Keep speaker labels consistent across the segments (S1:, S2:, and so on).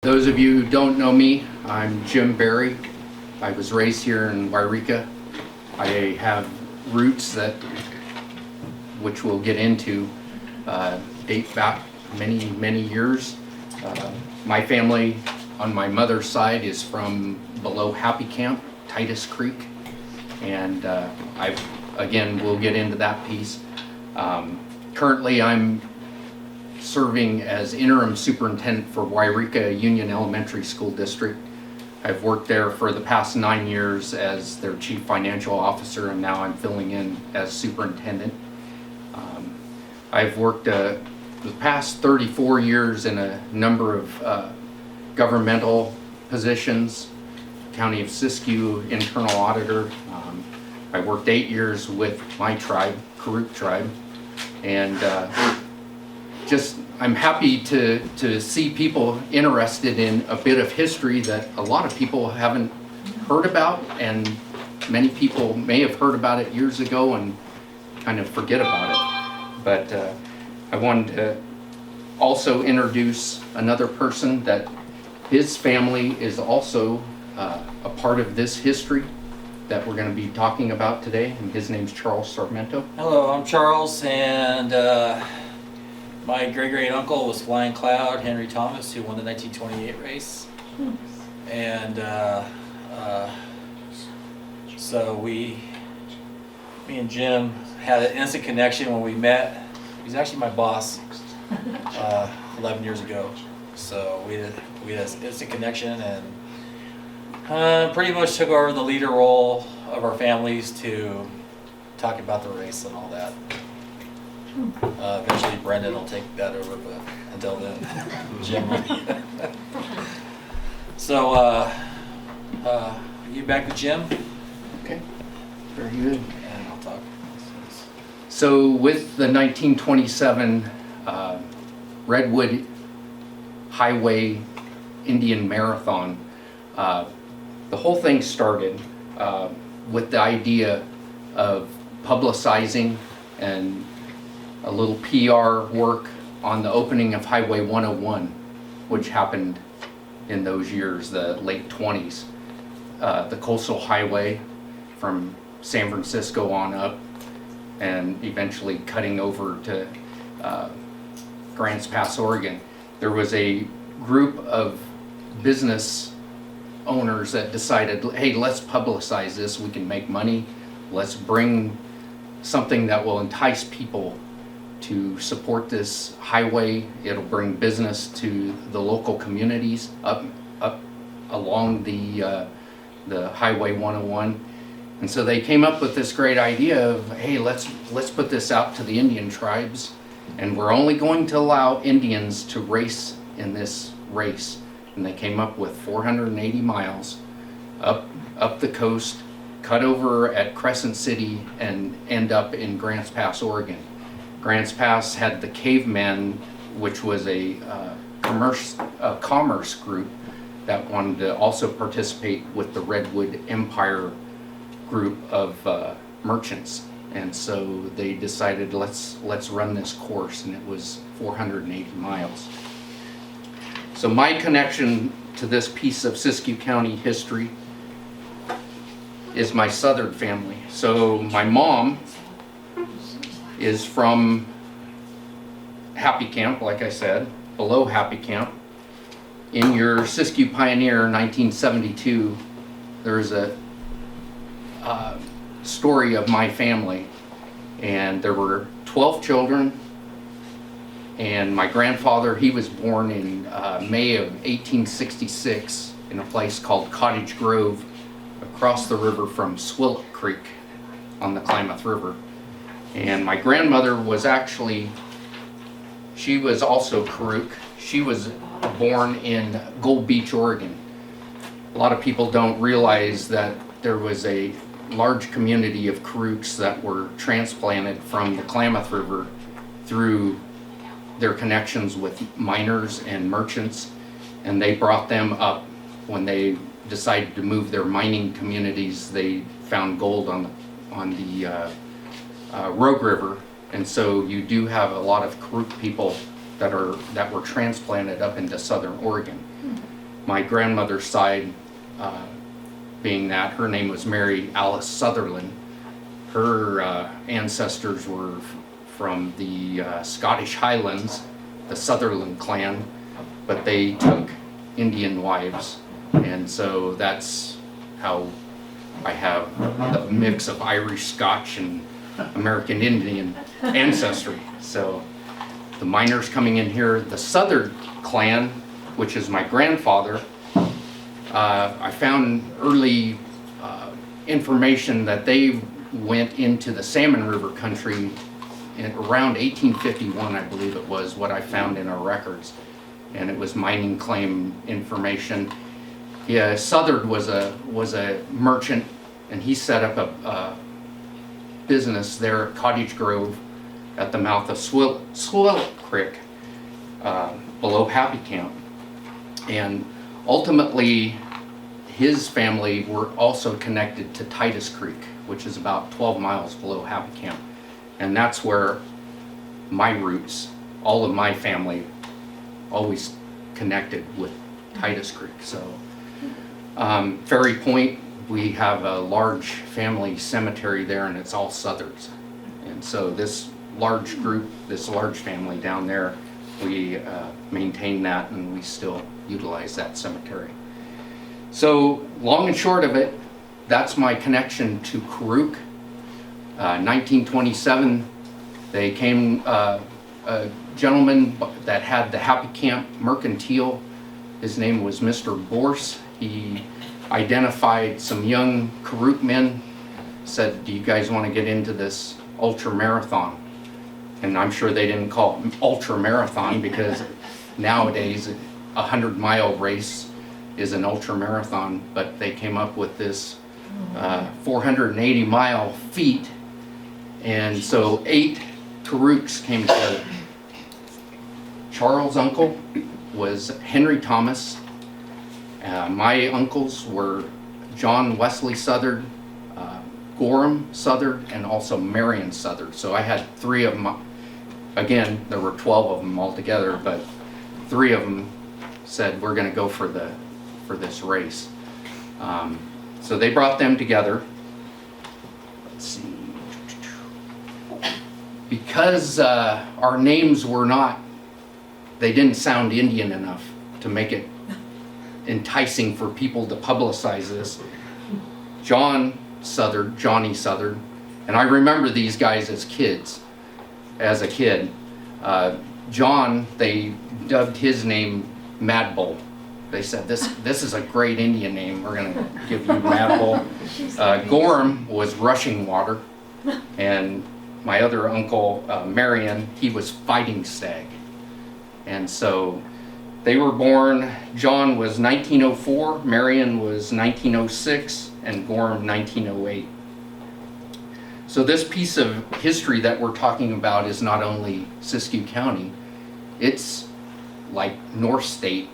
S1: Those of you who don't know me, I'm Jim Berry. I was raised here in Wairika. I have roots which we'll get into, date back many years. My family on my mother's side is from below Happy Camp, Titus Creek, and we'll get into that piece. Currently, I'm serving as interim superintendent for Wairika Union Elementary School District. I've worked there for the past 9 years as their chief financial officer, and now I'm filling in as superintendent. I've worked the past 34 years in a number of governmental positions, County of Siskiyou internal auditor. I worked 8 years with my tribe, Karuk tribe, and I'm happy to see people interested in a bit of history that a lot of people haven't heard about, and many people may have heard about it years ago and kind of forget about it. But I wanted to also introduce another person that his family is also a part of this history that we're going to be talking about today, and his name's Charles Sarmento.
S2: Hello, I'm Charles, and my great uncle was Flying Cloud Henry Thomas, who won the 1928 race. And so me and Jim had an instant connection when we met. He's actually my boss 11 years ago. So we had an instant connection, and pretty much took over the leader role of our families to talk about the race and all that. Eventually Brendan will take that over, but until then, Jim will. So, you back with Jim?
S1: Okay, very good.
S2: And I'll talk.
S1: So with the 1927 Redwood Highway Indian Marathon, the whole thing started with the idea of publicizing and a little PR work on the opening of Highway 101, which happened in those years, the late 20s. The coastal highway from San Francisco on up, and eventually cutting over to Grants Pass, Oregon. There was a group of business owners that decided, hey, let's publicize this, we can make money, let's bring something that will entice people to support this highway. It'll bring business to the local communities up along the Highway 101. And so they came up with this great idea of, hey, let's put this out to the Indian tribes, and we're only going to allow Indians to race in this race. And they came up with 480 miles up the coast, cut over at Crescent City, and end up in Grants Pass, Oregon. Grants Pass had the Cavemen, which was a commerce group that wanted to also participate with the Redwood Empire group of merchants. And so they decided, let's run this course, and it was 480 miles. So my connection to this piece of Siskiyou County history is my southern family. So my mom is from Happy Camp, like I said, below Happy Camp. In your Siskiyou Pioneer 1972, there's a story of my family, and there were 12 children, and my grandfather, he was born in May of 1866 in a place called Cottage Grove across the river from Swillet Creek on the Klamath River. And my grandmother was she was also Karuk. She was born in Gold Beach, Oregon. A lot of people don't realize that there was a large community of Karuks that were transplanted from the Klamath River through their connections with miners and merchants, and they brought them up when they decided to move their mining communities. They found gold on the Rogue River, and so you do have a lot of Karuk people that were transplanted up into southern Oregon. my grandmother's side, being that her name was Mary Alice Sutherland. Her ancestors were from the Scottish Highlands, the Sutherland clan, but they took Indian wives, and so that's how I have the mix of Irish, Scotch, and American Indian ancestry. So the miners coming in here, the Southern clan, which is my grandfather, I found early information that they went into the Salmon River country in around 1851, I believe it was, what I found in our records. And it was mining claim information. Yeah, Southard was a merchant, and he set up a business there at Cottage Grove at the mouth of Swill Creek, below Happy Camp. And ultimately, his family were also connected to Titus Creek, which is about 12 miles below Happy Camp. And that's where my roots, all of my family, always connected with Titus Creek. So Ferry Point, we have a large family cemetery there, and it's all Southards. And so this large group, this large family down there, we maintain that, and we still utilize that cemetery. So long and short of it, that's my connection to Karuk. 1927, they came, a gentleman that had the Happy Camp Mercantile. His name was Mr. Borse. He identified some young Karuk men, said, do you guys want to get into this ultra marathon? And I'm sure they didn't call it ultra marathon, because nowadays a 100-mile race is an ultra marathon, but they came up with this 480-mile feat. And so 8 Karuks came together. Charles' uncle was Henry Thomas. My uncles were John Wesley Southard, Gorham Southard, and also Marion Southard. So I had 3 of them. Again, there were 12 of them altogether, but 3 of them said, we're going to go for this race. So they brought them together. Let's see. Because our names were not, they didn't sound Indian enough to make it enticing for people to publicize this. John Southard, Johnny Southard, and I remember these guys as kids, as a kid. John, they dubbed his name Mad Bull. They said, this is a great Indian name, we're gonna give you Mad Bull. Gorham was Rushing Water, and my other uncle, Marion, he was Fighting Stag. And so they were born, John was 1904, Marion was 1906, and Gorham 1908. So this piece of history that we're talking about is not only Siskiyou County, it's like North State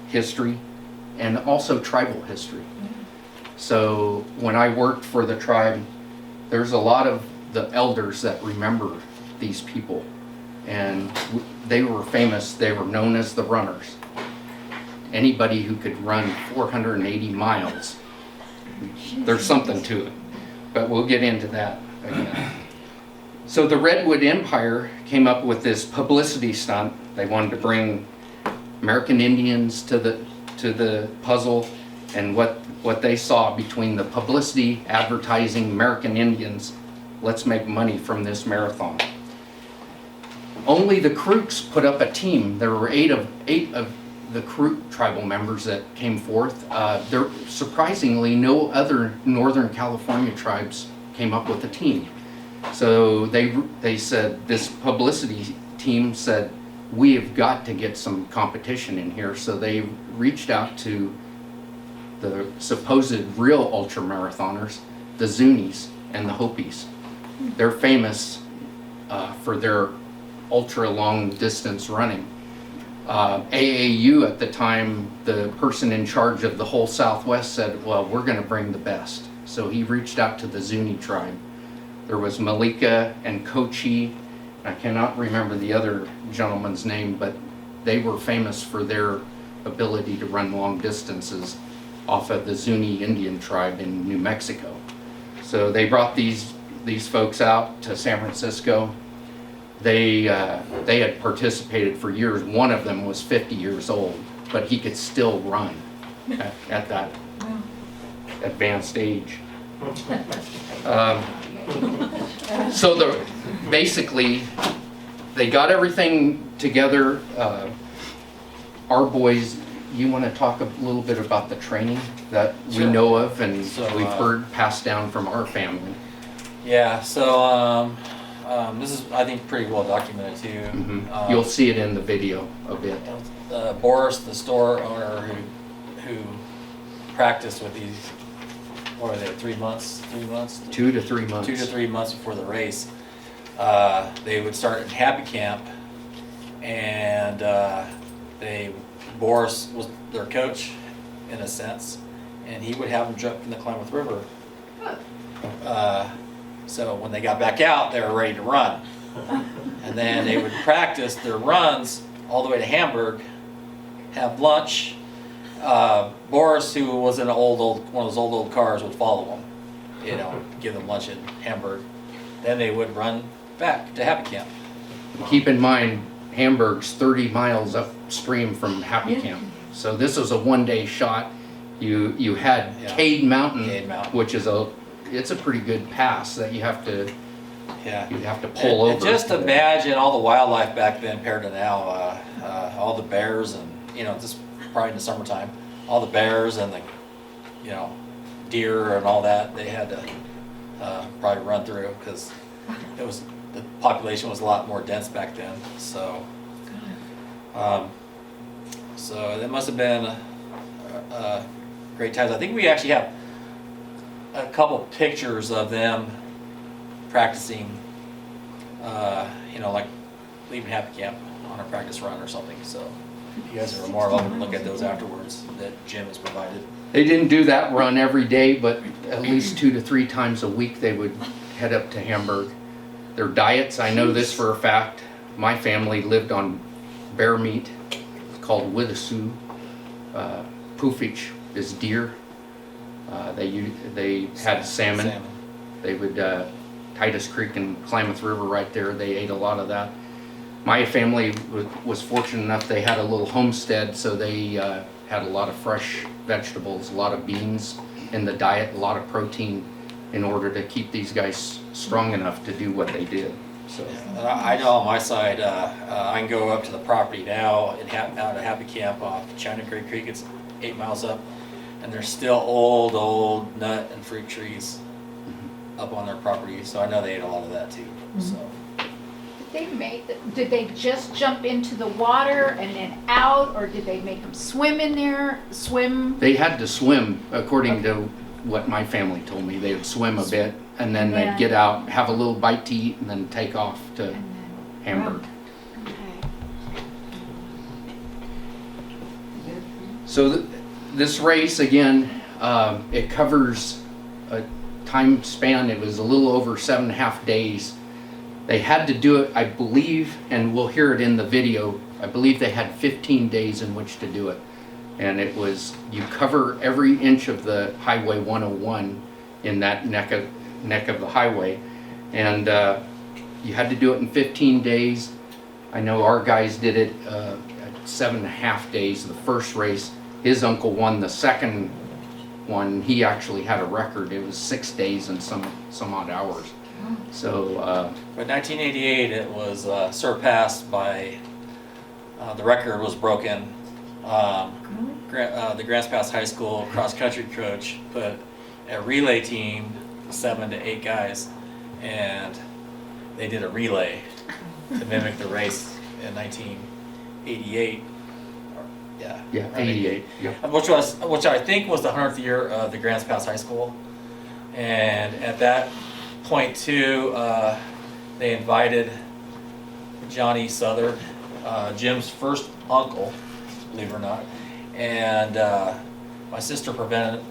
S1: history and also tribal history. So when I worked for the tribe, there's a lot of the elders that remember these people, and they were famous. They were known as the runners. Anybody who could run 480 miles, there's something to it, but we'll get into that again. So the Redwood Empire came up with this publicity stunt. They wanted to bring American Indians to the puzzle, and what they saw between the publicity, advertising, American Indians, let's make money from this marathon. Only the Karuks put up a team. There were eight of the Karuk tribal members that came forth. There, surprisingly, no other Northern California tribes came up with a team. So they said, this publicity team said, we have got to get some competition in here. So they reached out to the supposed real ultramarathoners, the Zunies and the Hopis. They're famous for their ultra long distance running. AAU at the time, the person in charge of the whole Southwest said, well, we're going to bring the best. So he reached out to the Zuni tribe. There was Malika and Kochi. I cannot remember the other gentleman's name, but they were famous for their ability to run long distances off of the Zuni Indian tribe in New Mexico. So they brought these folks out to San Francisco. They had participated for years. One of them was 50 years old, but he could still run at that advanced age. So basically, they got everything together. Our boys, you want to talk a little bit about the training that we
S2: Sure.
S1: know of and
S2: So,
S1: we've heard passed down from our family?
S2: Yeah, so this is, I think, pretty well documented too.
S1: You'll see it in the video a bit.
S2: Boris, the store owner who practiced with these, what were they, 3 months?
S1: 2 to 3 months.
S2: 2 to 3 months before the race. They would start in Happy Camp, and Boris was their coach in a sense, and he would have them jump in the Klamath River. So when they got back out, they were ready to run. And then they would practice their runs all the way to Hamburg, have lunch. Boris, who was in one of those old cars, would follow them, give them lunch in Hamburg. Then they would run back to Happy Camp.
S1: Keep in mind, Hamburg's 30 miles upstream from Happy Camp. So this was a one-day shot. You had Cade Mountain, which is it's a pretty good pass that you have to pull over.
S2: And just imagine all the wildlife back then compared to now. All the bears and just probably in the summertime, all the bears and the deer and all that they had to probably run through because the population was a lot more dense back then. So it must have been great times. I think we actually have a couple pictures of them practicing, like leaving Happy Camp on a practice run or something. So you guys are more welcome to look at those afterwards that Jim has provided.
S1: They didn't do that run every day, but at least 2 to 3 times a week they would head up to Hamburg. Their diets, I know this for a fact, my family lived on bear meat. It's called widasu. Pufich is deer. They had salmon. They would, Titus Creek and Klamath River right there, they ate a lot of that. My family was fortunate enough, they had a little homestead, so they had a lot of fresh vegetables, a lot of beans in the diet, a lot of protein in order to keep these guys strong enough to do what they did. So
S2: I know on my side, I can go up to the property now and out of Happy Camp off China Creek. It's 8 miles up, and there's still old nut and fruit trees up on their property. So I know they ate a lot of that too. So.
S3: Did they just jump into the water and then out, or did they make them swim in there?
S1: They had to swim, according to what my family told me. They would swim a bit, and then they'd get out, have a little bite to eat, and then take off to Hamburg.
S3: Okay.
S1: So this race, again, it covers a time span. It was a little over 7.5 days. They had to do it, I believe, and we'll hear it in the video, I believe they had 15 days in which to do it. And it was, you cover every inch of the Highway 101 in that neck of the highway. And you had to do it in 15 days. I know our guys did it at 7.5 days, the first race. His uncle won the second one. He actually had a record. It was 6 days and some odd hours. So,
S2: but 1988, it was surpassed by, the record was broken. The Grants Pass High School cross-country coach put a relay team, 7 to 8 guys, and they did a relay to mimic the race in 1988.
S1: yeah, 88. Yeah.
S2: Which I think was the 100th year of the Grants Pass High School. And at that point too, they invited Johnny Southard, Jim's first uncle, believe it or not, and my sister presented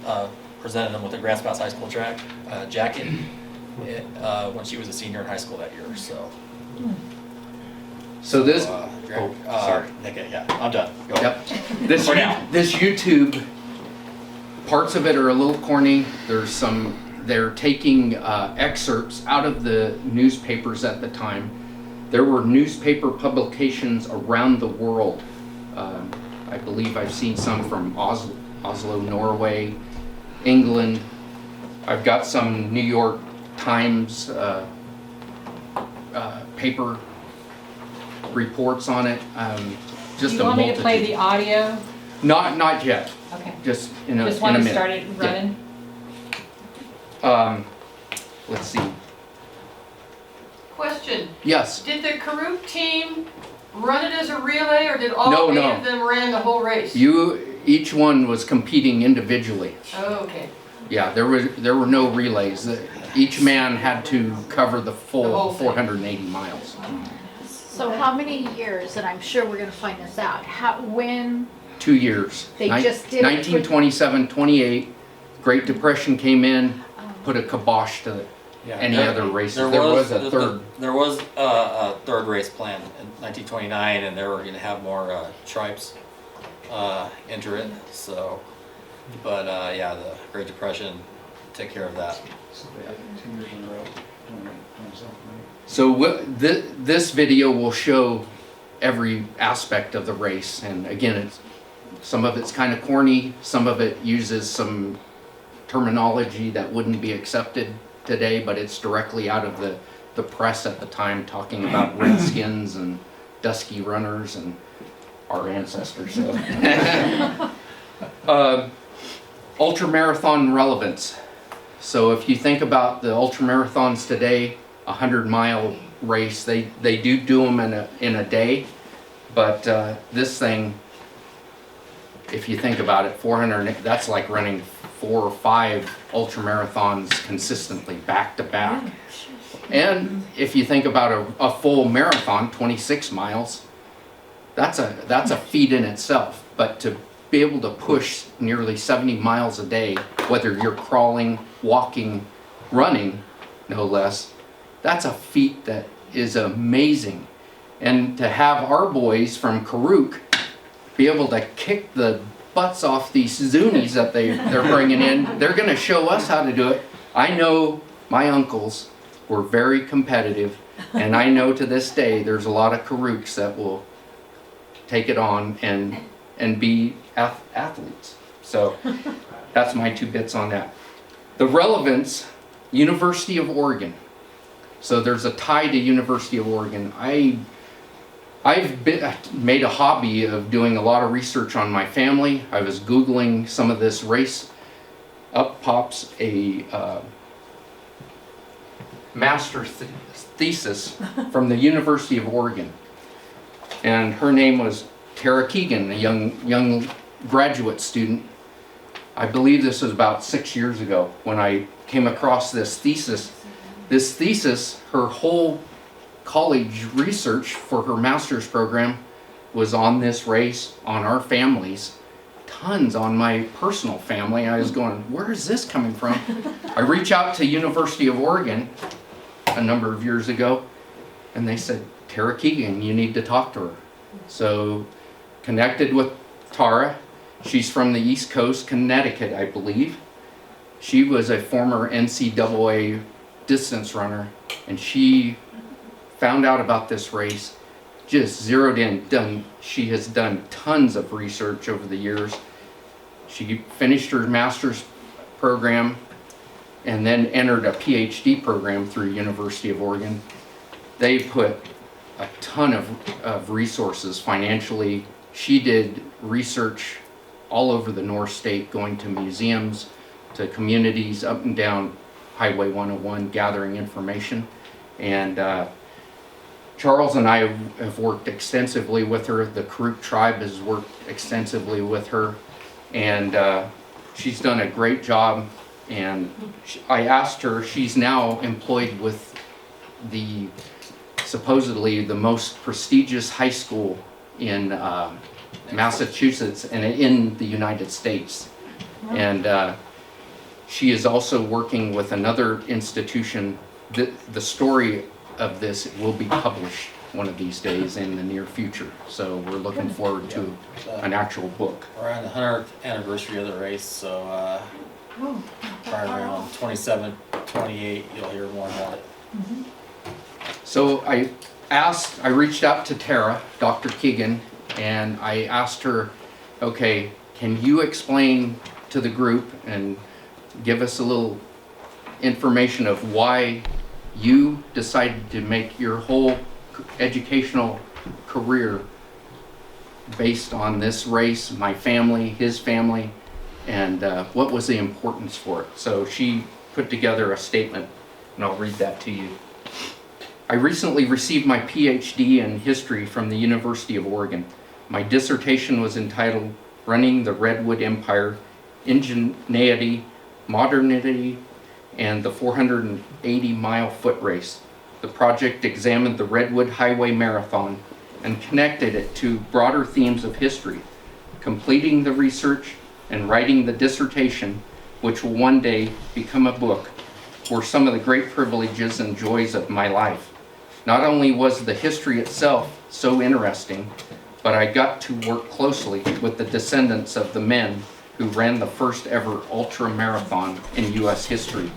S2: him with a Grants Pass High School jacket when she was a senior in high school that year. So
S1: So this, Oh, sorry.
S2: Okay, yeah, I'm done. Go.
S1: Yep. This,
S2: For now.
S1: this YouTube, parts of it are a little corny. They're taking excerpts out of the newspapers at the time. There were newspaper publications around the world. I believe I've seen some from Oslo, Norway, England. I've got some New York Times paper reports on it. Just
S4: Do you
S1: a
S4: want me to play
S1: multitude.
S4: the audio?
S1: Not yet.
S4: Okay.
S1: Just in a
S4: Just want to
S1: minute.
S4: start it running?
S1: Let's see.
S5: Question,
S1: Yes.
S5: did the Karuk team run it as a relay, or did all
S1: No,
S5: 8
S1: no.
S5: of them ran the whole race?
S1: Each one was competing individually.
S5: Oh, okay.
S1: Yeah, there were no relays. Each man had to cover the
S5: The
S1: full
S5: whole thing.
S1: 480 miles.
S3: So how many years, and I'm sure we're gonna find this out, when
S1: 2 years.
S3: They just did it for-
S1: 1927, 28. Great Depression came in, put a kibosh to
S2: Yeah,
S1: any
S2: there-
S1: other races. There was a third.
S2: There was a third race planned in 1929, and they were gonna have more tribes enter it, so, but yeah, the Great Depression took care of that.
S6: So they had 2 years in a row doing something, right?
S1: So this video will show every aspect of the race, and again, some of it's kind of corny, some of it uses some terminology that wouldn't be accepted today, but it's directly out of the press at the time, talking about redskins and dusky runners and our ancestors. So. Ultramarathon relevance. So if you think about the ultramarathons today, 100-mile race, they do them in a day, but this thing, if you think about it, 400, that's like running 4 or 5 ultramarathons consistently back to back. And if you think about a full marathon, 26 miles, that's a feat in itself. But to be able to push nearly 70 miles a day, whether you're crawling, walking, running, no less, that's a feat that is amazing. And to have our boys from Karuk be able to kick the butts off these Zunis that they're bringing in, they're going to show us how to do it. I know my uncles were very competitive, and I know to this day there's a lot of Karuks that will take it on and be athletes. So that's my 2 bits on that. The relevance, University of Oregon. So there's a tie to University of Oregon. I've made a hobby of doing a lot of research on my family. I was Googling some of this race. Up pops a master's thesis from the University of Oregon. And her name was Tara Keegan, a young graduate student. I believe this was about 6 years ago when I came across this thesis. This thesis, her whole college research for her master's program was on this race, on our families, tons on my personal family. I was going, where is this coming from? I reached out to University of Oregon a number of years ago, and they said, Tara Keegan, you need to talk to her. So connected with Tara. She's from the East Coast, Connecticut, I believe. She was a former NCAA distance runner, and she found out about this race, just zeroed in. She has done tons of research over the years. She finished her master's program and then entered a PhD program through University of Oregon. They put a ton of resources financially. She did research all over the North State, going to museums, to communities up and down Highway 101, gathering information. And Charles and I have worked extensively with her. The Karuk tribe has worked extensively with her. And she's done a great job. And I asked her, she's now employed with supposedly the most prestigious high school in Massachusetts and in the United States. And she is also working with another institution. The story of this will be published one of these days in the near future. So we're looking forward to an actual book.
S2: We're on the 100th anniversary of the race, so
S3: Oh,
S2: probably around 27, 28, you'll hear more about it.
S1: So I reached out to Tara, Dr. Keegan, and I asked her, okay, can you explain to the group and give us a little information of why you decided to make your whole educational career based on this race, my family, his family, and what was the importance for it. So she put together a statement, and I'll read that to you. I recently received my PhD in history from the University of Oregon. My dissertation was entitled Running the Redwood Empire, Ingenuity, Modernity, and the 480-mile foot race. The project examined the Redwood Highway Marathon and connected it to broader themes of history. Completing the research and writing the dissertation, which will one day become a book, were some of the great privileges and joys of my life. Not only was the history itself so interesting, but I got to work closely with the descendants of the men who ran the first ever ultra marathon in U.S. history,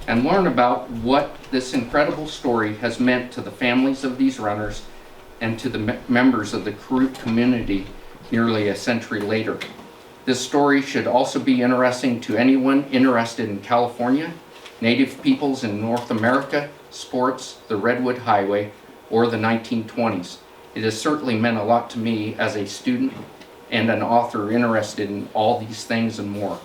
S1: and learn about what this incredible story has meant to the families of these runners and to the members of the Karuk community nearly a century later. This story should also be interesting to anyone interested in California, Native peoples in North America, sports, the Redwood Highway, or the 1920s. It has certainly meant a lot to me as a student and an author interested in all these things and more.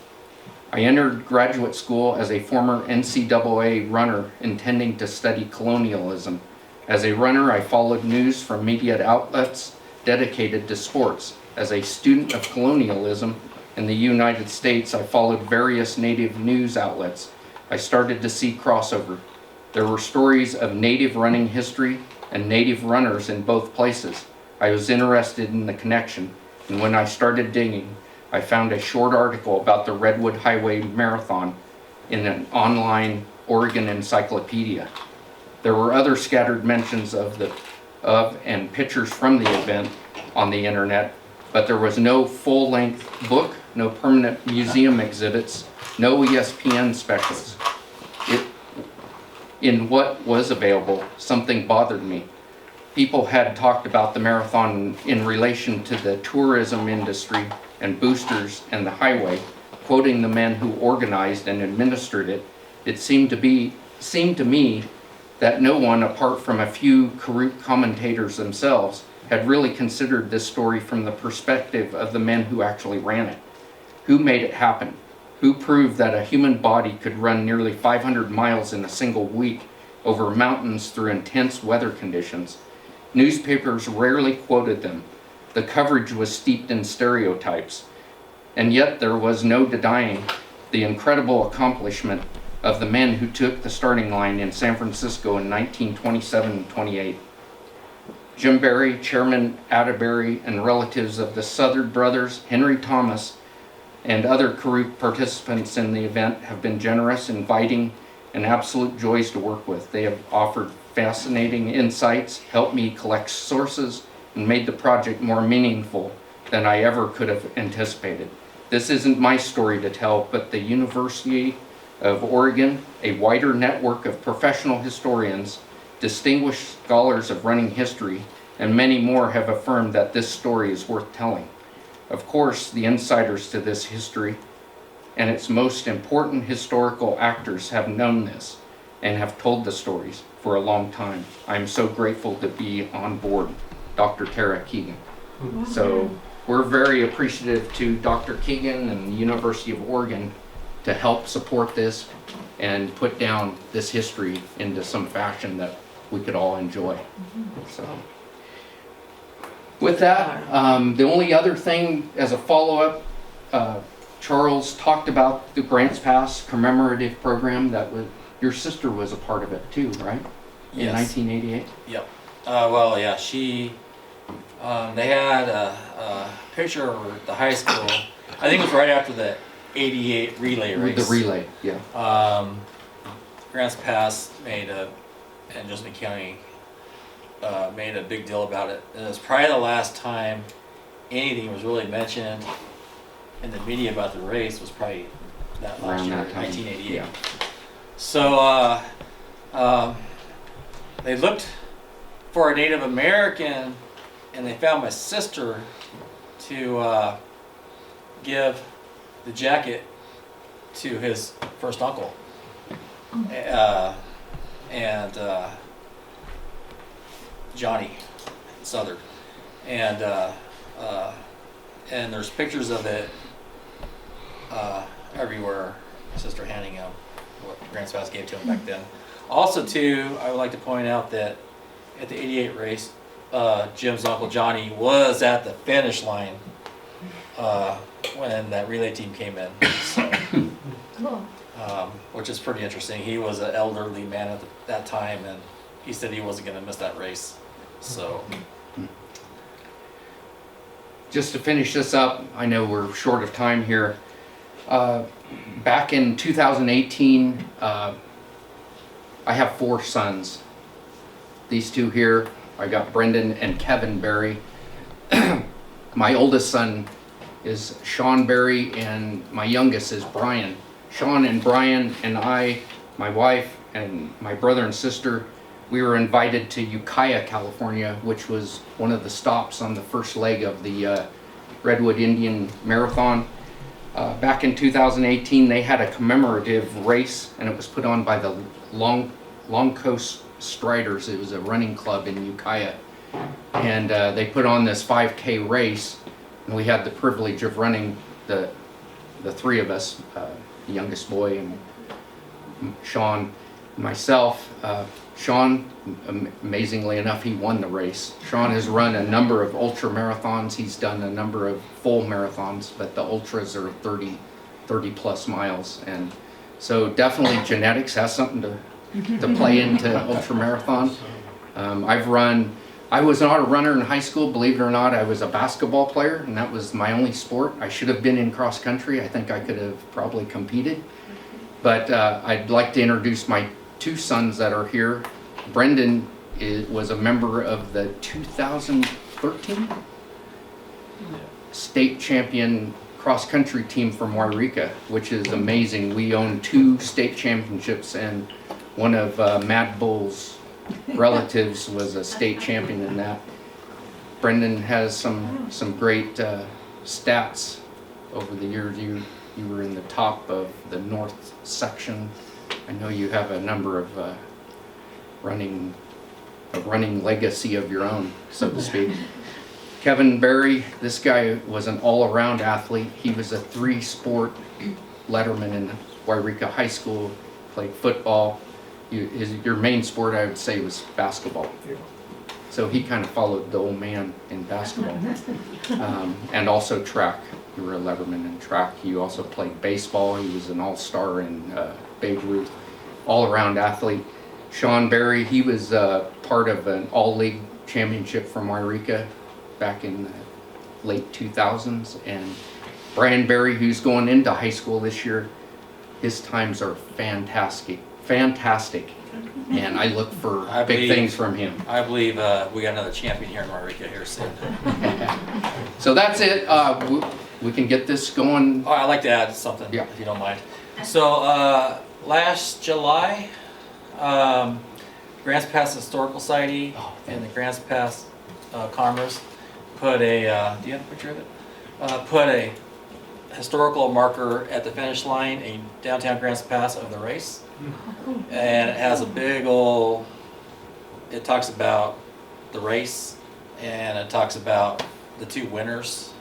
S1: I entered graduate school as a former NCAA runner intending to study colonialism. As a runner, I followed news from media outlets dedicated to sports. As a student of colonialism in the United States, I followed various Native news outlets. I started to see crossover. There were stories of Native running history and Native runners in both places. I was interested in the connection, and when I started digging, I found a short article about the Redwood Highway Marathon in an online Oregon encyclopedia. There were other scattered mentions of and pictures from the event on the internet, but there was no full-length book, no permanent museum exhibits, no ESPN specials. In what was available, something bothered me. People had talked about the marathon in relation to the tourism industry and boosters and the highway, quoting the men who organized and administered it. It seemed to me that no one, apart from a few Karuk commentators themselves, had really considered this story from the perspective of the men who actually ran it. Who made it happen? Who proved that a human body could run nearly 500 miles in a single week over mountains through intense weather conditions? Newspapers rarely quoted them. The coverage was steeped in stereotypes. And yet there was no denying the incredible accomplishment of the men who took the starting line in San Francisco in 1927 and 28. Jim Berry, Chairman Atterbury, and relatives of the Southard brothers, Henry Thomas, and other Karuk participants in the event have been generous, inviting, and absolute joys to work with. They have offered fascinating insights, helped me collect sources, and made the project more meaningful than I ever could have anticipated. This isn't my story to tell, but the University of Oregon, a wider network of professional historians, distinguished scholars of running history, and many more have affirmed that this story is worth telling. Of course, the insiders to this history and its most important historical actors have known this and have told the stories for a long time. I'm so grateful to be on board, Dr. Tara Keegan. So we're very appreciative to Dr. Keegan and the University of Oregon to help support this and put down this history into some fashion that we could all enjoy. So, with that, the only other thing as a follow-up, Charles talked about the Grants Pass commemorative program that was, your sister was a part of it too, right? In
S2: Yes.
S1: 1988?
S2: Yep. Well, yeah, they had a picture of the high school. I think it was right after the 88 relay race.
S1: The relay, yeah.
S2: Grants Pass made and Josephine County made a big deal about it. And it was probably the last time anything was really mentioned in the media about the race was probably that last
S1: Around
S2: year,
S1: that time.
S2: 1988.
S1: Yeah.
S2: So they looked for a Native American, and they found my sister to give the jacket to his first uncle. And Johnny Southern, and there's pictures of it everywhere. My sister handing him what Grant Spouse gave to him back then. Also, too, I would like to point out that at the '88 race, Jim's uncle Johnny was at the finish line when that relay team came in. So,
S3: Cool.
S2: which is pretty interesting. He was an elderly man at that time, and he said he wasn't going to miss that race. So,
S1: Just to finish this up, I know we're short of time here. Back in 2018, I have 4 sons. These 2 here, I got Brendan and Kevin Berry. My oldest son is Sean Berry, and my youngest is Brian. Sean and Brian and I, my wife, and my brother and sister, we were invited to Ukiah, California, which was one of the stops on the first leg of the Redwood Indian Marathon. Back in 2018, they had a commemorative race, and it was put on by the Long Coast Striders. It was a running club in Ukiah, and they put on this 5K race, and we had the privilege of running the 3 of us, the youngest boy and Sean, myself. Sean, amazingly enough, he won the race. Sean has run a number of ultra marathons. He's done a number of full marathons, but the ultras are 30 plus miles. And so definitely genetics has something to play into ultra marathon. I was not a runner in high school, believe it or not. I was a basketball player, and that was my only sport. I should have been in cross country. I think I could have probably competed. But I'd like to introduce my 2 sons that are here. Brendan was a member of the 2013 state champion cross-country team from Wairika, which is amazing. We own 2 state championships, and one of Mad Bull's relatives was a state champion in that. Brendan has some great stats over the years. You were in the top of the north section. I know you have a number of running legacy of your own, so to speak. Kevin Berry, this guy was an all-around athlete. He was a 3-sport letterman in Wairika High School, played football. Your main sport, I would say, was basketball. So he kind of followed the old man in basketball. And also track. You were a letterman in track. You also played baseball. He was an all-star in Babe Ruth, all-around athlete. Sean Berry, he was part of an all-league championship from Wairika back in the late 2000s. And Brian Berry, who's going into high school this year, his times are fantastic. And I look for big things from him.
S2: I believe we got another champion here in Wairika here soon.
S1: So that's it. We can get this going.
S2: Oh, I'd like to add something,
S1: Yeah.
S2: if you don't mind. So last July, Grants Pass Historical Society and the Grants Pass Commerce put a, do you have a picture of it? Put a historical marker at the finish line in downtown Grants Pass of the race. And it has a big old, it talks about the race, and it talks about the 2 winners,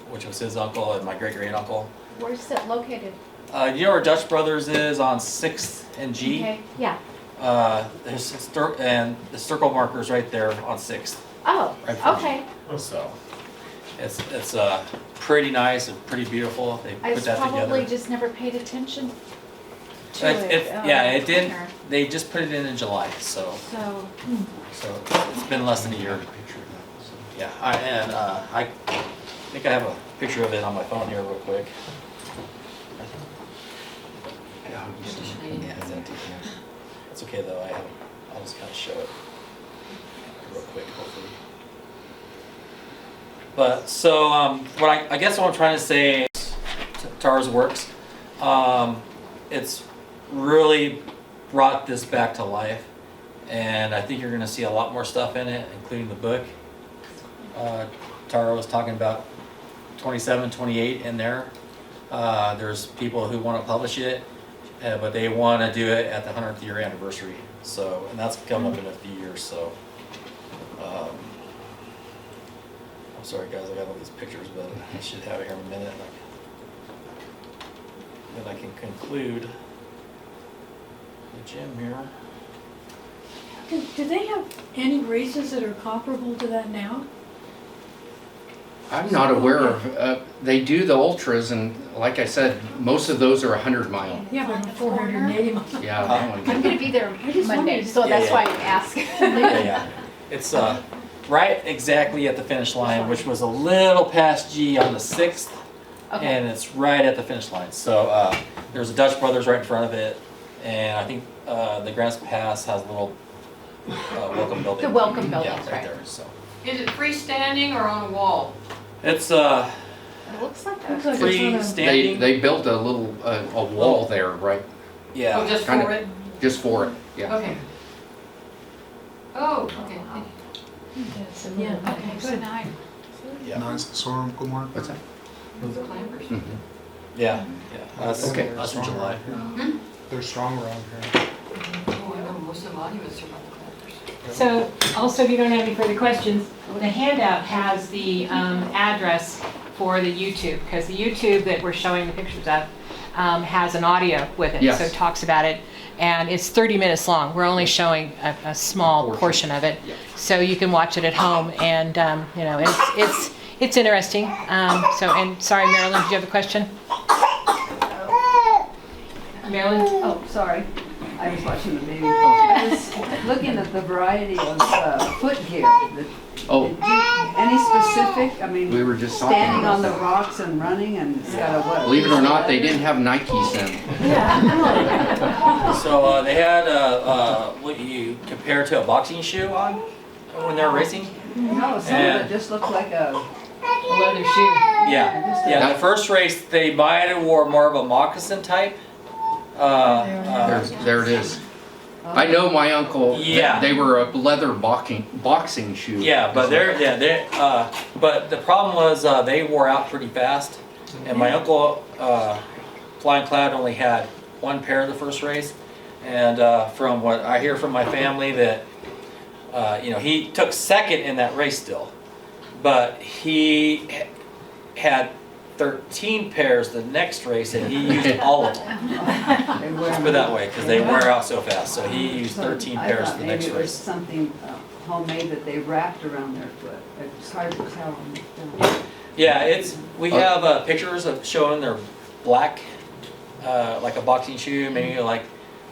S2: which was his uncle and my great-great uncle.
S3: Where's it located?
S2: You know where Dutch Brothers is on 6th and G?
S3: Okay, yeah.
S2: There's and the circle marker's right there on 6th.
S3: Oh,
S2: Right from
S3: okay.
S2: So it's pretty nice and pretty beautiful. They
S3: I
S2: put that
S3: probably
S2: together.
S3: just never paid attention to it.
S2: Yeah, it didn't.
S3: Okay.
S2: They just put it in July, so
S3: So,
S2: it's been less than a year. Yeah, I think I have a picture of it on my phone here real quick. Yeah, it's empty. It's okay though. I'll just kind of show it. real quick, hopefully. But so what I guess what I'm trying to say to Tara's works, it's really brought this back to life, and I think you're going to see a lot more stuff in it, including the book. Tara was talking about 27, 28 in there. There's people who want to publish it, but they want to do it at the 100th year anniversary. So, and that's coming up in a few years. So, I'm sorry guys, I got all these pictures, but I should have it here in a minute. Then I can conclude the gym here.
S4: Do they have any races that are comparable to that now?
S1: I'm not aware of, they do the ultras, and like I said, most of those are 100-mile.
S4: Yeah, but 480 miles.
S1: Yeah, that one.
S3: I'm gonna be there
S4: I just
S3: Monday,
S4: wondered.
S3: so that's
S2: Yeah,
S3: why
S2: yeah.
S3: I asked.
S2: Yeah. It's right exactly at the finish line, which was a little past G on the 6th,
S3: Okay.
S2: and it's right at the finish line. So there's a Dutch Brothers right in front of it, and I think the Grants Pass has a little welcome building.
S3: The welcome building,
S2: Yeah,
S3: right.
S2: there. So
S5: Is it freestanding or on a wall?
S2: it's
S3: It looks like
S4: Looks
S3: a,
S4: like
S1: They,
S2: freestanding.
S1: they built a little, a wall there, right,
S5: Oh,
S2: Yeah.
S5: just
S1: Kinda-
S5: for it?
S1: just for it, yeah.
S5: Okay. Oh, okay.
S4: Yeah,
S3: okay, good night.
S2: Yeah.
S7: Nice historical marker.
S1: What's that?
S5: Clampers.
S1: Mhm.
S2: Yeah. That's
S1: Okay.
S2: That's in July.
S7: They're strong around here.
S5: Oh, I know most of the monuments are about the clampers.
S8: So, also, if you don't have any further questions, the handout has the address for the YouTube, because the YouTube that we're showing the pictures of has an audio with it,
S1: Yes.
S8: so it talks about it, and it's 30 minutes long. We're only showing a small portion of it,
S1: Yeah.
S8: so you can watch it at home, and you know, it's interesting. So, and sorry, Marilyn, did you have a question? Marilyn?
S9: Oh, sorry. I was watching the video. I was looking at the variety of footgear.
S1: Oh,
S9: Any specific, I
S1: we
S9: mean,
S1: were just talking
S9: standing
S1: about
S9: on the
S1: that.
S9: rocks and running and it's got a what?
S1: Believe it or not, they didn't have Nikes then.
S2: So they had what you compare to a boxing shoe on when they're racing.
S9: No, some of it just looked like a,
S8: A leather shoe.
S2: Yeah, yeah. The first race they might have wore more of a moccasin type.
S1: There it is. I know my uncle,
S2: Yeah.
S1: they were a leather boxing shoe.
S2: Yeah, but but the problem was they wore out pretty fast, and my uncle Flying Cloud only had one pair of the first race, and from what I hear from my family that he took second in that race still, but he had 13 pairs the next race, and he used all of them.
S9: they wear.
S2: Let's put it that way, because they wear out so fast. So he used
S9: So
S2: 13
S9: I
S2: pairs
S9: thought
S2: the next
S9: maybe it was
S2: race.
S9: something homemade that they wrapped around their foot. It's hard to tell on the film.
S2: Yeah, we have pictures of showing their black, like a boxing shoe, maybe like,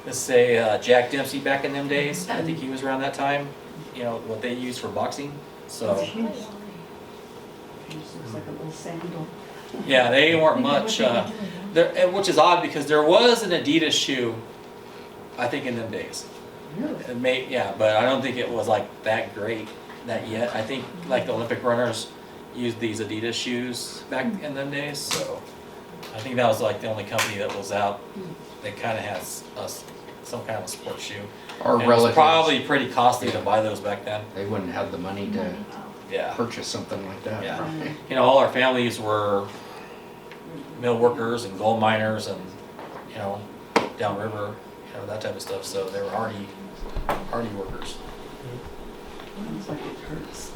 S2: let's say Jack Dempsey back in them days. I think he was around that time. You know what they used for boxing. So
S9: It looks like a little sandal.
S2: yeah, they weren't much. Which is odd because there was an Adidas shoe, I think in them days.
S9: Really?
S2: But I don't think it was like that great that yet. I think like the Olympic runners used these Adidas shoes back in them days. So I think that was like the only company that was out that kind of has some kind of a sports shoe.
S1: Our
S2: And it was
S1: relatives,
S2: probably pretty costly to buy those back then.
S1: they wouldn't have the money to
S2: Yeah.
S1: purchase something like that.
S2: Yeah.
S1: probably.
S2: You know, all our families were mill workers and gold miners and, downriver, that type of stuff. So they were hardy workers.
S9: Sounds like it hurts.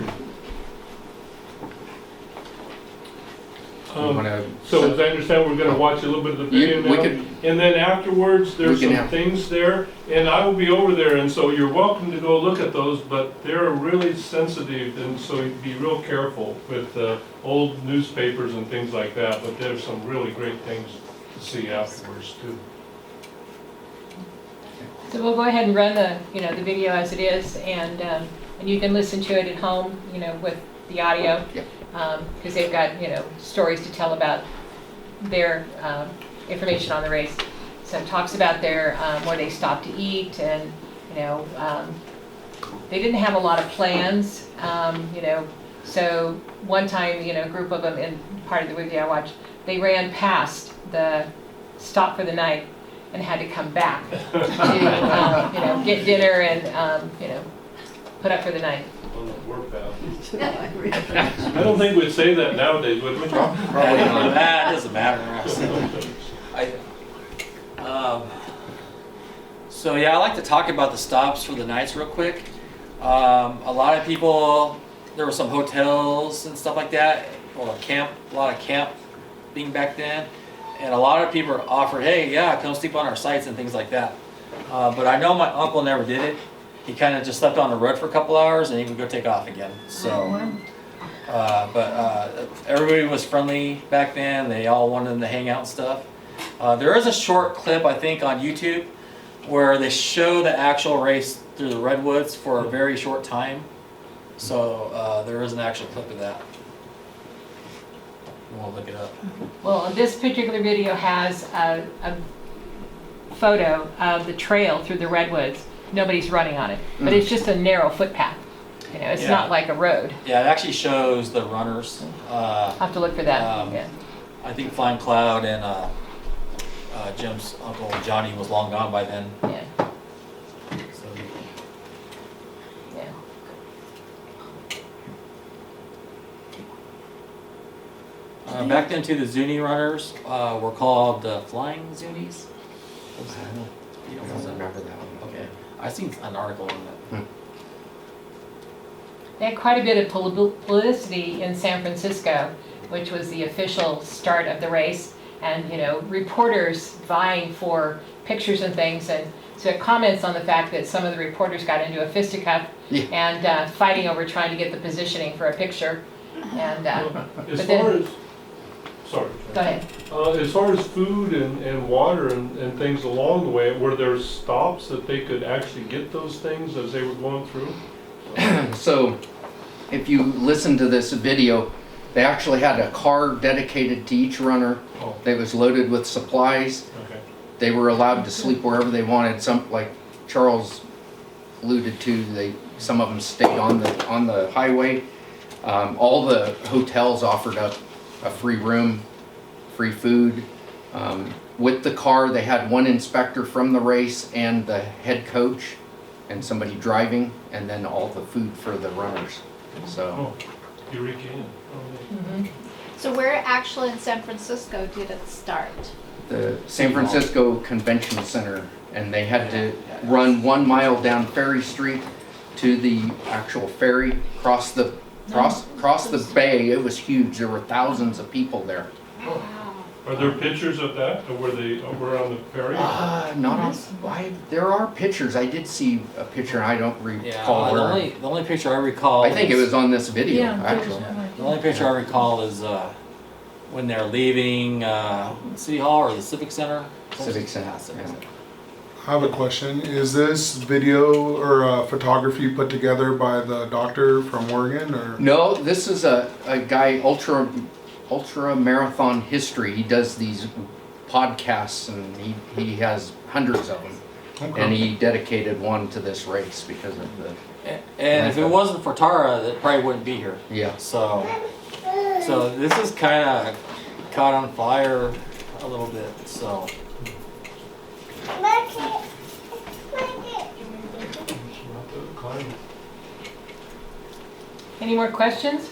S1: You wanna-
S6: So as I understand, we're gonna watch a little bit of the video
S1: we
S6: now,
S1: could-
S6: and then afterwards, there's
S1: we can
S6: some
S1: have-
S6: things there, and I will be over there, and so you're welcome to go look at those, but they're really sensitive, and so be real careful with old newspapers and things like that, but there's some really great things to see afterwards too.
S8: So we'll go ahead and run the video as it is, and you can listen to it at home, with the audio.
S1: Yep.
S8: Because they've got, stories to tell about their information on the race. So it talks about their, where they stopped to eat and, they didn't have a lot of plans, you know, so one time, you know, a group of them in part of the video I watched, they ran past the stop for the night and had to come back to, you know, get dinner and, you know, put up for the night.
S6: On the warpath. I don't think we'd say that nowadays, would we?
S1: Probably not.
S2: That doesn't matter. So yeah, I like to talk about the stops for the nights real quick. A lot of people, there were some hotels and stuff like that, or a lot of camping back then, and a lot of people offered, hey, yeah, come sleep on our sites and things like that. But I know my uncle never did it. He kind of just slept on the road for a couple hours and he would go take off again. So, but everybody was friendly back then. They all wanted to hang out and stuff. There is a short clip, I think, on YouTube where they show the actual race through the redwoods for a very short time. So there is an actual clip of that. We'll look it up.
S8: Well, this particular video has a photo of the trail through the redwoods. Nobody's running on it, but it's just a narrow footpath. You know, it's not like a road.
S2: Yeah, it actually shows the runners.
S8: I'll have to look for that. Yeah.
S2: I think Flying Cloud and Jim's uncle Johnny was long gone by then.
S8: Yeah.
S2: So,
S8: Yeah.
S2: back then too, the Zuni runners were called the Flying Zunis. You
S1: I don't remember that one.
S2: Okay, I seen an article on that.
S8: They had quite a bit of publicity in San Francisco, which was the official start of the race, and you know, reporters vying for pictures and things, and so it comments on the fact that some of the reporters got into a fisticuff and fighting over trying to get the positioning for a picture. And
S6: As far as, sorry.
S8: go ahead.
S6: As far as food and water and things along the way, were there stops that they could actually get those things as they were going through?
S1: So, if you listen to this video, they actually had a car dedicated to each runner.
S6: Oh,
S1: That was loaded with supplies.
S6: okay.
S1: They were allowed to sleep wherever they wanted. Some, like Charles alluded to, some of them stayed on the highway. All the hotels offered up a free room, free food. With the car, they had one inspector from the race and the head coach and somebody driving, and then all the food for the runners. So,
S6: Oh, Eureka Inn. Oh,
S3: So where actually in San Francisco did it start?
S1: the San Francisco Convention Center, and they had to run 1 mile down Ferry Street to the actual ferry, cross the bay. It was huge. There were thousands of people there.
S6: Are there pictures of that, or were they over on the ferry?
S1: Not on. There are pictures. I did see a picture. I don't recall where.
S2: The only picture I recall.
S1: I think it was on this video,
S4: Yeah,
S1: actually.
S2: The only picture I recall is when they're leaving City Hall or the Civic Center.
S1: Civic Center,
S2: Yeah, Civic
S1: yeah.
S2: Center.
S7: I have a question. Is this video or photography put together by the doctor from Oregon, or?
S1: No, this is a guy, ultra marathon history. He does these podcasts, and he has hundreds of them.
S7: Okay.
S1: And he dedicated one to this race because of the,
S2: And if it wasn't for Tara, it probably wouldn't be here.
S1: yeah.
S2: So this is kind of caught on fire a little bit. So
S8: Any more questions?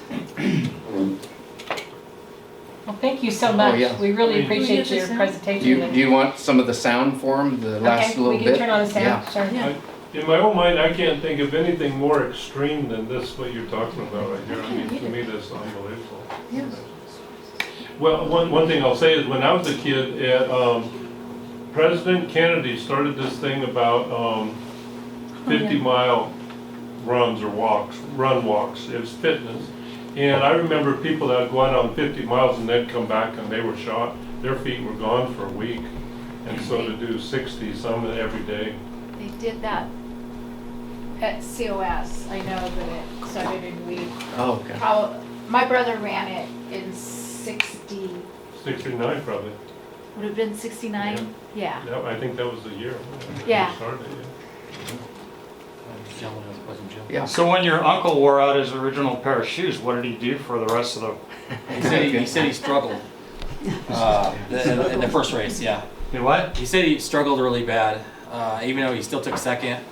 S8: Well, thank you so much.
S1: yeah.
S8: We really
S6: Do we
S8: appreciate
S4: get the
S8: your
S4: sound?
S8: presentation.
S1: Do you want some of the sound for him, the last
S8: Okay,
S1: little
S8: we
S1: bit?
S8: can turn on the sound, sure.
S4: Yeah.
S6: In my own mind, I can't think of anything more extreme than this, what you're talking about right here. I mean, to me, that's unbelievable.
S4: Yes.
S6: Well, one thing I'll say is when I was a kid, President Kennedy started this thing about 50-mile runs or run walks. It was fitness. And I remember people that would go out on 50 miles and they'd come back and they were shot. Their feet were gone for a week. And so to do 60 some every day.
S3: They did that at COS. I know that it started in week.
S1: Oh, okay.
S3: My brother ran it in 60,
S6: 69 probably.
S3: would have been 69? Yeah.
S6: Yeah, I think that was the year. when
S3: Yeah.
S6: it started,
S2: Gentleman has a question, Jim.
S1: Yeah.
S10: So when your uncle wore out his original pair of shoes, what did he do for the rest of the?
S2: He said he struggled in the first race. Yeah,
S10: Did what?
S2: he said he struggled really bad, even though he still took second.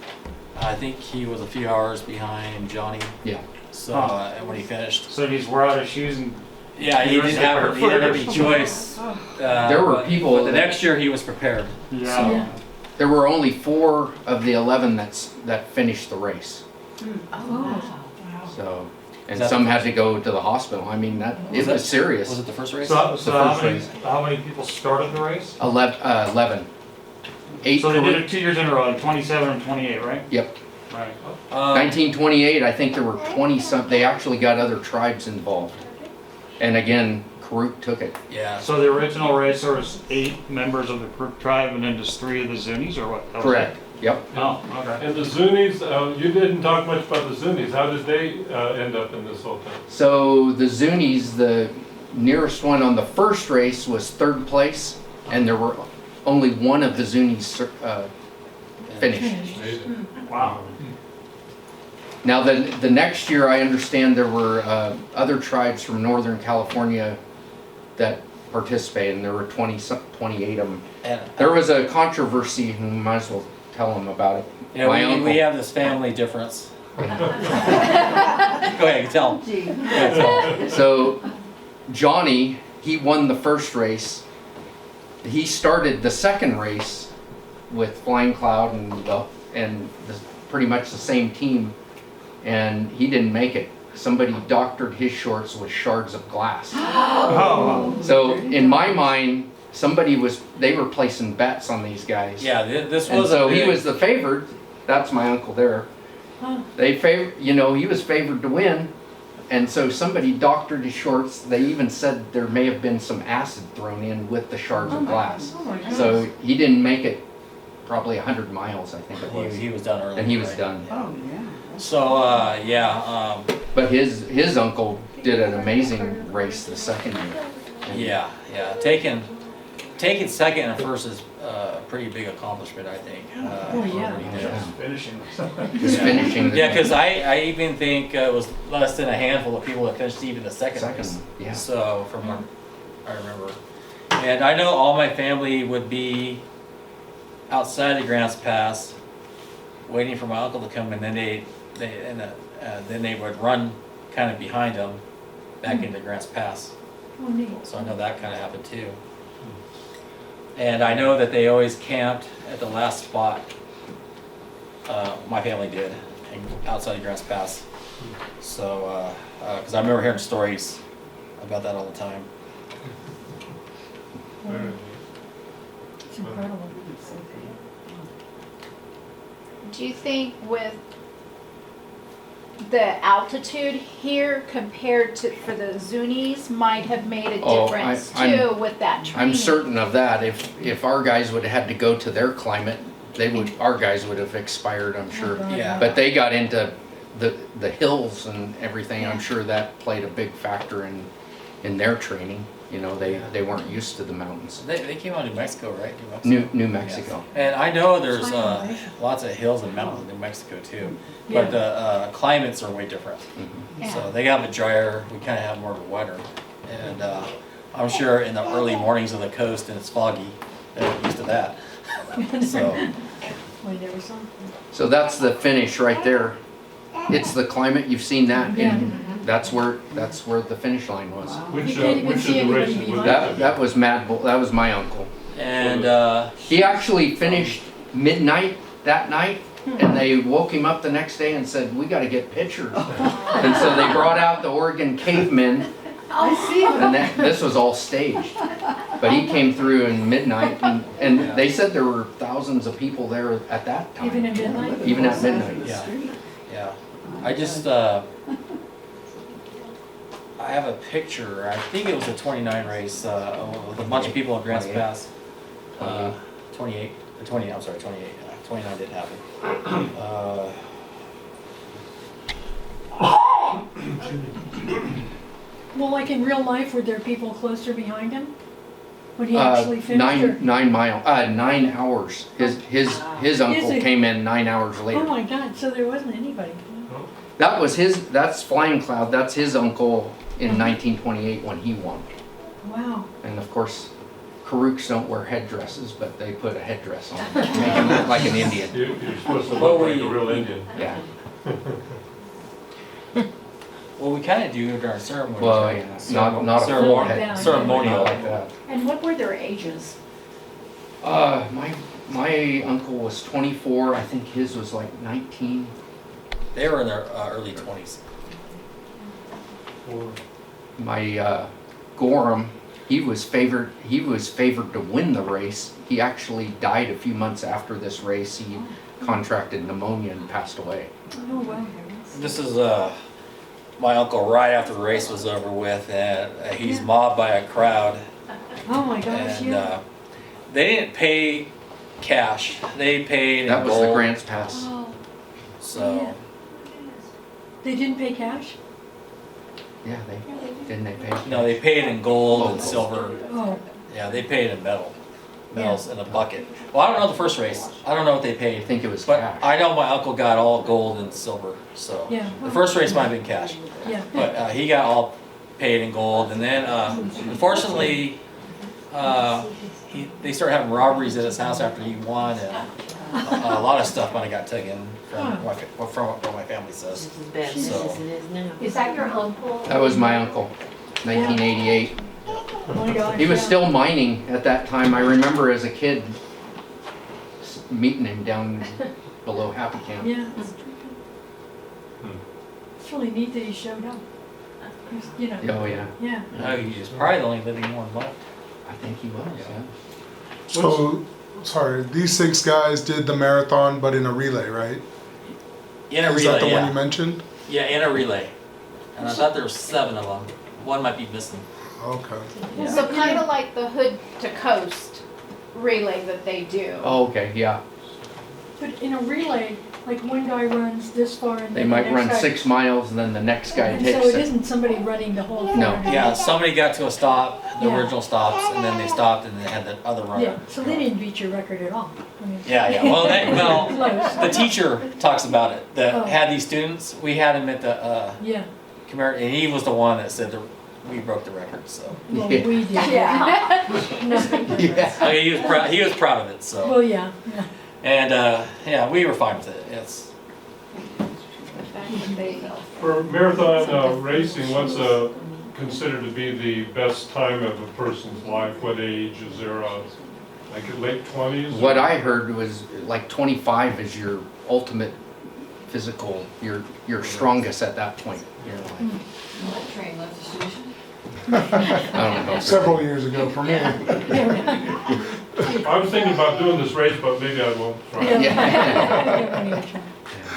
S2: I think he was a few hours behind Johnny.
S1: Yeah.
S2: So and when he finished,
S10: So he just wore out his shoes and.
S2: yeah, he didn't have any choice.
S1: There were people
S2: But the
S1: that-
S2: next year he was prepared.
S10: Yeah.
S1: There were only 4 of the 11 that finished the race. So, and
S2: Is that
S1: some
S2: the
S1: had to go to the hospital. I mean, it was serious.
S2: Was it the first race?
S10: So
S1: The
S10: how
S1: first
S10: many,
S1: race.
S10: how many people started the race?
S1: 11. 8.
S10: So they did it 2 years in a row, like 27 and 28, right?
S1: Yep.
S10: Right.
S1: 1928, I think there were 20 some, they actually got other tribes involved. And again, Karuk took it.
S2: Yeah.
S10: So the original race, there was 8 members of the Karuk tribe and then just 3 of the Zunis, or what? That was
S1: Correct. Yep.
S10: it? Oh, okay.
S6: And the Zunis, you didn't talk much about the Zunis. How did they end up in this whole thing?
S1: So the Zunis, the nearest one on the first race was 3rd place, and there were only 1 of the Zunis finished.
S6: Amazing.
S10: Wow.
S1: Now, the next year, I understand there were other tribes from Northern California that participated, and there were 28 of them.
S2: And,
S1: There was a controversy, and might as well tell them about it.
S2: you know,
S1: My uncle.
S2: we have this family difference. Go ahead, tell him.
S9: Gee.
S2: Go ahead, tell him.
S1: So, Johnny, he won the first race. He started the second race with Flying Cloud and pretty much the same team, and he didn't make it. Somebody doctored his shorts with shards of glass.
S10: Oh,
S1: So in my mind, they were placing bets on these guys.
S2: Yeah, this
S1: And
S2: was
S1: so
S2: a big,
S1: he was the favored. That's my uncle there.
S4: Huh.
S1: He was favored to win. And so somebody doctored his shorts. They even said there may have been some acid thrown in with the shards of glass.
S4: Oh my goodness.
S1: So he didn't make it probably 100 miles, I think it was.
S2: he was done early.
S1: And he was
S2: right?
S1: done.
S9: Oh, yeah.
S2: So
S1: But his uncle did an amazing race the second year. And
S2: yeah. Taking second and first is a pretty big accomplishment, I think.
S4: Oh, yeah.
S2: what he did.
S1: Yeah.
S10: finishing.
S1: Just finishing the
S2: Yeah, because I even think it was less than a handful of people that finished even the second
S1: second.
S2: race.
S1: Yeah.
S2: So from what I remember, and I know all my family would be outside of Grants Pass, waiting for my uncle to come, and then then they would run kind of behind him back into Grants Pass.
S4: Oh, neat.
S2: So I know that kind of happened too. And I know that they always camped at the last spot. My family did, outside of Grants Pass. So, because I remember hearing stories about that all the time.
S4: It's incredible.
S3: Do you think with the altitude here compared to, for the Zunis might have made a
S1: Oh,
S3: difference
S1: I'm-
S3: too with that training?
S1: I'm certain of that. If our guys would have had to go to their climate, our guys would have expired, I'm sure.
S2: Yeah.
S1: But they got into the hills and everything. I'm sure that played a big factor in their training. You know, they weren't used to the mountains.
S2: They came out of New Mexico, right? New Mexico.
S1: New Mexico.
S2: And I know there's
S4: Wow.
S2: lots of hills and mountains in New Mexico too,
S4: Yeah.
S2: but the climates are way different.
S1: Mhm.
S2: So they have it drier, we kind of have more of a wetter. And I'm sure in the early mornings of the coast and it's foggy, they're used to that. So,
S4: Well, there was something.
S1: So that's the finish right there. It's the climate. You've seen that. That's where the finish line was.
S6: Which
S4: You can't even
S6: which of
S4: see
S6: the
S4: anybody
S6: races was
S4: behind
S6: that?
S1: That was Mad Bull. That was my uncle.
S2: and
S1: He actually finished midnight that night, and they woke him up the next day and said, "We got to get pictures." And so they brought out the Oregon cavemen,
S9: I see.
S1: and this was all staged. But he came through in midnight, and they said there were thousands of people there at that time.
S4: Even at midnight?
S1: Even at midnight.
S2: yeah, yeah. I just I have a picture. I think it was a 29 race with a bunch of people at Grants
S1: 28.
S2: Pass. 28, 20. I'm sorry, 28. 29 didn't happen.
S4: Well, like in real life, were there people closer behind him? When he actually finished? or-
S1: 9 hours. His uncle
S4: Is it-
S1: came in 9 hours later.
S4: Oh my God, so there wasn't anybody.
S1: That was that's Flying Cloud, that's his uncle in 1928 when he won.
S4: Wow.
S1: And of course, karuks don't wear headdresses, but they put a headdress on, make him look like an Indian.
S6: You're supposed to
S2: Well,
S6: look like
S2: we-
S6: a real Indian.
S1: Yeah.
S2: Well, we kind of do during ceremonies.
S1: Well,
S2: right?
S1: yeah, not a full
S2: Ceremonial.
S1: head.
S4: Yeah.
S2: Ceremonial.
S1: Not like that.
S3: And what were their ages?
S1: My uncle was 24, I think his was like 19.
S2: They were in their early 20s.
S6: Or-
S1: My Gorham, he was favored to win the race. He actually died a few months after this race. He contracted pneumonia and passed away.
S4: Oh, wow.
S2: This is my uncle right after the race was over with, and he's mobbed by a crowd.
S4: Oh my gosh,
S2: And
S4: yeah.
S2: they didn't pay cash. They paid in
S1: That was
S2: gold.
S1: the Grants Pass.
S4: Oh,
S2: So
S4: they didn't pay cash?
S1: Yeah, didn't they pay?
S2: no, they paid in gold and
S1: Gold.
S2: silver.
S4: Oh,
S2: Yeah, they paid in metals in a bucket. Well, I don't know the first race. I don't know what they
S1: I
S2: paid.
S1: think it was
S2: But
S1: cash.
S2: I know my uncle got all gold and silver. So
S4: yeah.
S2: the first race might have been cash.
S4: Yeah.
S2: But he got all paid in gold, and then unfortunately, they started having robberies at his house after he won, and a lot of stuff might have got taken from what my family says. So
S3: Is that your uncle?
S1: That was my uncle, 1988.
S4: Oh my gosh.
S1: He was
S4: yeah.
S1: still mining at that time. I remember as a kid meeting him down below Happy Camp.
S4: Yeah. It's really neat that he showed up. He's, you know,
S1: Oh, yeah.
S4: yeah.
S2: he's probably the only living one left.
S1: I think he was, yeah.
S7: So, sorry, these 6 guys did the marathon, but in a relay, right?
S2: In a
S7: Is that the
S2: relay,
S7: one you
S2: yeah.
S7: mentioned?
S2: Yeah, in a relay. And I thought there were 7 of them. One might be missing.
S7: Okay.
S3: So kind of like the hood to coast relay that they do.
S1: Oh, okay, yeah.
S4: But in a relay, like one guy runs this far and
S1: They
S4: then
S1: might
S4: the next
S1: run
S4: guy.
S1: 6 miles and then the next guy
S4: And so
S1: takes
S4: it
S1: it.
S4: isn't somebody running the whole
S1: No.
S4: 400.
S2: Yeah, somebody got to a stop, the
S4: Yeah.
S2: original stops, and then they stopped and they had the other runner.
S4: Yeah, so they didn't beat your record at all. I mean,
S2: Yeah. Well,
S4: Close.
S2: the teacher talks about it, that
S4: Oh.
S2: had these students. We had him at the
S4: Yeah,
S2: Commemorative, and he was the one that said that we broke the record, so.
S4: well,
S1: Yeah.
S4: we did.
S3: Yeah.
S4: Nothing different.
S1: Yeah.
S2: I mean, he was proud of it, so.
S4: Well, yeah, yeah.
S2: And, yeah, we were fine with it. It's,
S6: For marathon racing, what's considered to be the best time of a person's life? What age? Is there like late 20s?
S1: What I heard was like 25 is your ultimate physical, your strongest at that point. You know, like,
S5: Train left the station.
S1: I don't know.
S7: Several years ago for me.
S6: I was thinking about doing this race, but maybe I won't try.
S1: Yeah.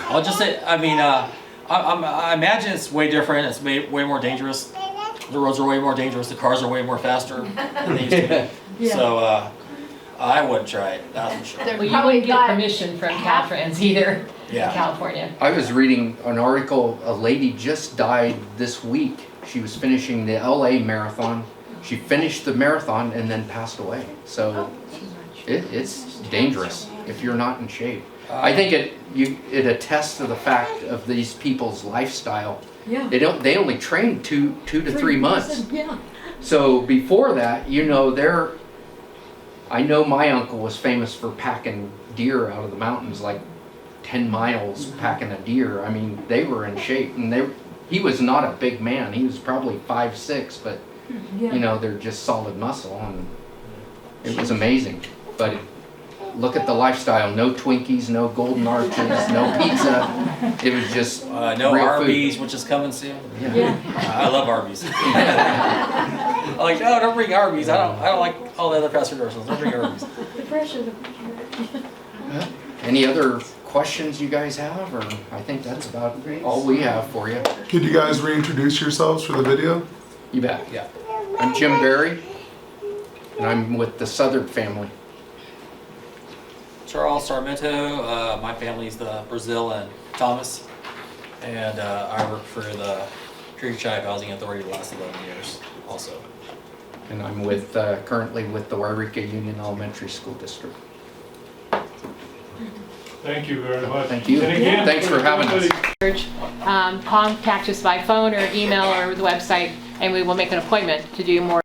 S2: I'll just say, I mean, I imagine it's way different. It's way more dangerous. The roads are way more dangerous. The cars are way more faster than they used to be.
S4: Yeah.
S2: So I wouldn't try it. That's for sure.
S3: They're
S8: Well, you
S3: probably
S8: wouldn't get
S3: got
S8: permission from
S3: half-
S8: Caltrans either in
S2: Yeah.
S8: California.
S1: I was reading an article, a lady just died this week. She was finishing the LA marathon. She finished the marathon and then passed away. So it's dangerous if you're not in shape. I think it attests to the fact of these people's lifestyle.
S4: Yeah.
S1: They only train two to 3 months.
S4: Yeah.
S1: So before that, you know, I know my uncle was famous for packing deer out of the mountains, like 10 miles packing a deer. I mean, they were in shape, and he was not a big man. He was probably 5'6", but
S4: Yeah.
S1: you know, they're just solid muscle, and it was amazing. But look at the lifestyle: no Twinkies, no Golden Arches, no pizza. It was just
S2: No
S1: real
S2: Arby's,
S1: food.
S2: which is coming soon.
S1: Yeah.
S4: Yeah.
S2: I love Arby's. I'm like, no, don't bring Arby's. I don't like all the other fast food restaurants. Don't bring Arby's.
S4: The pressure, the pressure.
S1: Any other questions you guys have, or I think that's about all we have for you.
S7: Could you guys reintroduce yourselves for the video?
S1: You bet.
S2: Yeah.
S1: I'm Jim Berry, and I'm with the Southern family.
S2: Charles Sarmento. My family's the Brazil and Thomas, and I work for the Creek Tribe Housing Authority the last 11 years, also.
S1: and I'm with, currently with the Wairika Union Elementary School District.
S6: Thank you very much.
S1: Thank you.
S6: And again,
S1: Thanks for having us.
S8: Contact us by phone or email or the website, and we will make an appointment to do more